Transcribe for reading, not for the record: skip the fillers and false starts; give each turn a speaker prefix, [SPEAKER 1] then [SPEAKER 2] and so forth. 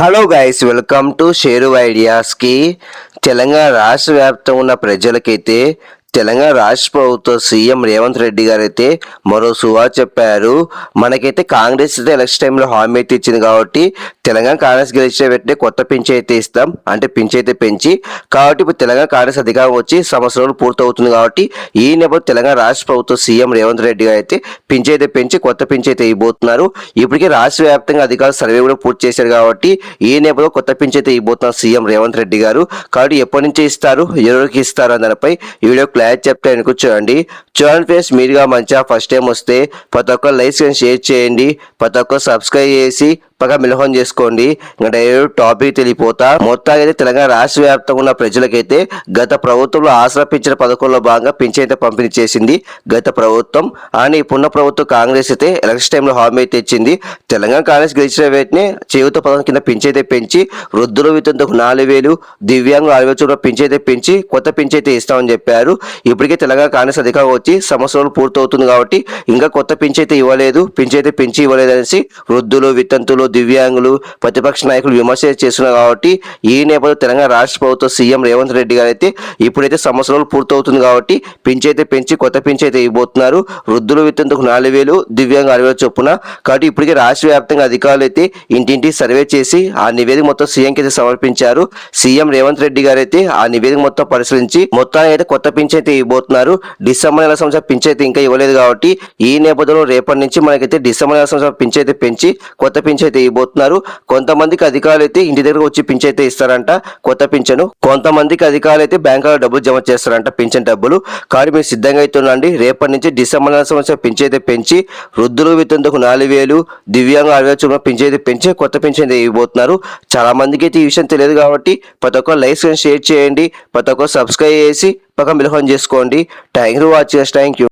[SPEAKER 1] Hello guys, welcome to share ఐడియాస్కి. తెలంగాణ రాష్ట్ర వ్యాప్తంగా ఉన్న ప్రజలకైతే తెలంగాణ రాష్ట్ర ప్రభుత్వ సీఎం రేవంత్ రెడ్డి గారు అయితే మరో సువా చెప్పారు. మనకైతే కాంగ్రెస్ అయితే ఎలక్షన్ టైంలో హామీ అయితే ఇచ్చింది కాబట్టి తెలంగాణ కాంగ్రెస్ గెలిచే వెంటనే కొత్త పింఛన్ అయితే ఇస్తాం, అంటే పింఛన్ అయితే పెంచి. కాబట్టి ఇప్పుడు తెలంగాణ కాంగ్రెస్ అధికారం వచ్చి సంవత్సరాలు పూర్తవుతుంది కాబట్టి ఈ నేపథ్యంలో తెలంగాణ రాష్ట్ర ప్రభుత్వ సీఎం రేవంత్ రెడ్డి గారు అయితే పింఛన్ అయితే పెంచి కొత్త పింఛన్ అయితే ఇవ్వబోతున్నారు. ఇప్పటికే రాష్ట్ర వ్యాప్తంగా అధికారులు సర్వే కూడా పూర్తి చేశారు కాబట్టి ఈ నేపథ్యంలో కొత్త పింఛన్ అయితే ఇవ్వబోతున్నారు సీఎం రేవంత్ రెడ్డి గారు. కాబట్టి ఎప్పటి నుంచి ఇస్తారు, ఎవరికి ఇస్తారు అన్న దానిపై ఈ వీడియో క్లారిటీ చెప్తే చూడండి. ఫ్రెండ్స్, మీరుగా మంచిగా ఫస్ట్ టైం వస్తే ప్రతి ఒక్కరు లైక్ అండ్ షేర్ చేయండి, ప్రతి ఒక్కరు సబ్స్క్రైబ్ చేసి పక్క మిలహం చేసుకోండి. ఇంకా టాపిక్ తెలియపోతా. మొత్తానికి అయితే తెలంగాణ రాష్ట్ర వ్యాప్తంగా ఉన్న ప్రజలకైతే గత ప్రభుత్వంలో ఆసరా పింఛన్ పథకంలో భాగంగా పింఛన్ అయితే పంపిణీ చేసింది గత ప్రభుత్వం. అని ఇప్పుడున్న ప్రభుత్వం కాంగ్రెస్ అయితే ఎలక్షన్ టైంలో హామీ అయితే ఇచ్చింది. తెలంగాణ కాంగ్రెస్ గెలిచిన వెంటనే చేయూత పథకం కింద పింఛన్ అయితే పెంచి వృద్ధుల వితంతుకు 4,000, దివ్యాంగులు 6,000 పింఛన్ అయితే పెంచి కొత్త పింఛన్ అయితే ఇస్తామని చెప్పారు. ఇప్పటికే తెలంగాణ కాంగ్రెస్ అధికారం వచ్చి సంవత్సరాలు పూర్తవుతుంది కాబట్టి ఇంకా కొత్త పింఛన్ అయితే ఇవ్వలేదు, పింఛన్ అయితే పెంచి ఇవ్వలేదు అనేసి వృద్ధులు, వితంతులు, దివ్యాంగులు, ప్రతిపక్ష నాయకులు విమర్శ చేస్తున్నారు. కాబట్టి ఈ నేపథ్యంలో తెలంగాణ రాష్ట్ర ప్రభుత్వ సీఎం రేవంత్ రెడ్డి గారు అయితే ఇప్పుడైతే సంవత్సరాలు పూర్తవుతుంది కాబట్టి పింఛన్ అయితే పెంచి కొత్త పింఛన్ అయితే ఇవ్వబోతున్నారు. వృద్ధులు వితంతుకు 4,000, దివ్యాంగులు 6,000 చొప్పున. కాబట్టి ఇప్పటికే రాష్ట్ర వ్యాప్తంగా అధికారులు అయితే ఇంటింటి సర్వే చేసి ఆ నివేదిక మొత్తం సీఎంకి అయితే సమర్పించారు. సీఎం రేవంత్ రెడ్డి గారు అయితే ఆ నివేదిక మొత్తం పరిశీలించి మొత్తానికి అయితే కొత్త పింఛన్ అయితే ఇవ్వబోతున్నారు. డిసెంబర్ నెల సంవత్సరం పింఛన్ అయితే ఇంకా ఇవ్వలేదు కాబట్టి ఈ నేపథ్యంలో రేపటి నుంచి మనకైతే డిసెంబర్ నెల సంవత్సరం పింఛన్ అయితే పెంచి కొత్త పింఛన్ అయితే ఇవ్వబోతున్నారు. కొంతమందికి అధికారులు అయితే ఇంటి దగ్గర వచ్చి పింఛన్ అయితే ఇస్తారంట కొత్త పింఛను, కొంతమందికి అధికారులు అయితే బ్యాంకులో డబ్బులు జమ చేస్తారంట పింఛన్ డబ్బులు. కాబట్టి మీరు సిద్ధంగా అయితే ఉండండి. రేపటి నుంచి డిసెంబర్ నెల సంవత్సరం పింఛన్ అయితే పెంచి వృద్ధులు వితంతుకు 4,000, దివ్యాంగ 6,000 పింఛన్ అయితే పెంచి కొత్త పింఛన్ అయితే ఇవ్వబోతున్నారు. చాలా మందికి అయితే ఈ విషయం తెలియదు కాబట్టి ప్రతి ఒక్కరు లైక్ అండ్ షేర్ చేయండి, ప్రతి ఒక్కరు సబ్స్క్రైబ్ చేసి పక్కన బిల్ చేసుకోండి. Thank you watching. Thank you.